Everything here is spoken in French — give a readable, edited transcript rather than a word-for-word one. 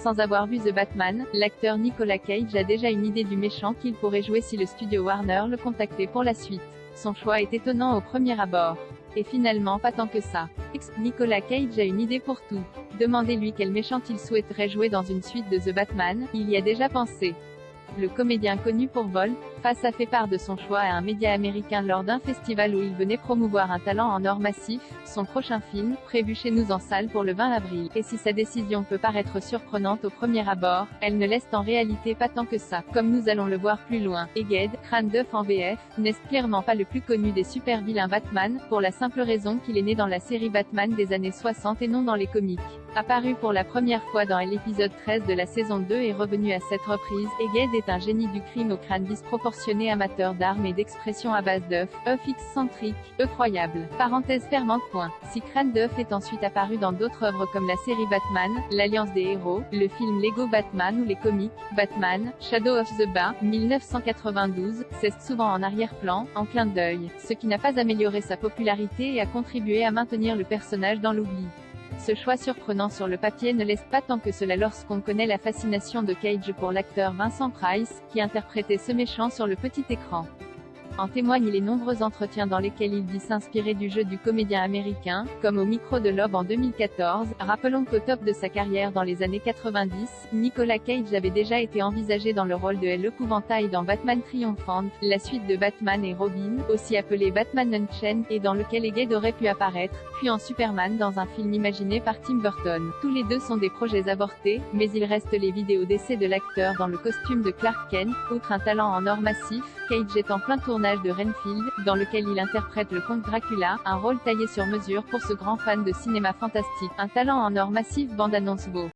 Sans avoir vu The Batman, l'acteur Nicolas Cage a déjà une idée du méchant qu'il pourrait jouer si le studio Warner le contactait pour la suite. Son choix est étonnant au premier abord. Et finalement pas tant que ça. Nicolas Cage a une idée pour tout. Demandez-lui quel méchant il souhaiterait jouer dans une suite de The Batman, il y a déjà pensé. Le comédien connu pour Volte-Face a fait part de son choix à un média américain lors d'un festival où il venait promouvoir un talent en or massif, son prochain film, prévu chez nous en salle pour le 20 avril. Et si sa décision peut paraître surprenante au premier abord, elle ne l'est en réalité pas tant que ça, comme nous allons le voir plus loin. Egghead, Crâne d'œuf en VF, n'est clairement pas le plus connu des super-vilains Batman, pour la simple raison qu'il est né dans la série Batman des années 60 et non dans les comics. Apparu pour la première fois dans l'épisode 13 de la saison 2 et revenu à cette reprise, Egghead est un génie du crime au crâne disproportionné, amateur d'armes et d'expressions à base d'œufs, excentrique, effroyable. Parenthèse fermante. Si Crâne d'œuf est ensuite apparu dans d'autres œuvres comme la série Batman, l'Alliance des héros, le film Lego Batman ou les comics, Batman, Shadow of the Bat, 1992, c'est souvent en arrière-plan, en clin d'œil, ce qui n'a pas amélioré sa popularité et a contribué à maintenir le personnage dans l'oubli. Ce choix surprenant sur le papier ne laisse pas tant que cela lorsqu'on connaît la fascination de Cage pour l'acteur Vincent Price, qui interprétait ce méchant sur le petit écran. En témoignent les nombreux entretiens dans lesquels il dit s'inspirer du jeu du comédien américain, comme au micro de l'Aube en 2014. Rappelons qu'au top de sa carrière dans les années 90, Nicolas Cage avait déjà été envisagé dans le rôle de l'épouvantail dans Batman Triumphant, la suite de Batman et Robin, aussi appelée Batman Unchained, et dans lequel Egghead aurait pu apparaître, puis en Superman dans un film imaginé par Tim Burton. Tous les deux sont des projets avortés, mais il reste les vidéos d'essai de l'acteur dans le costume de Clark Kent. Outre un talent en or massif, Cage est en plein tournage de Renfield, dans lequel il interprète le comte Dracula, un rôle taillé sur mesure pour ce grand fan de cinéma fantastique. Un talent en or massif. Bande-annonce Beau.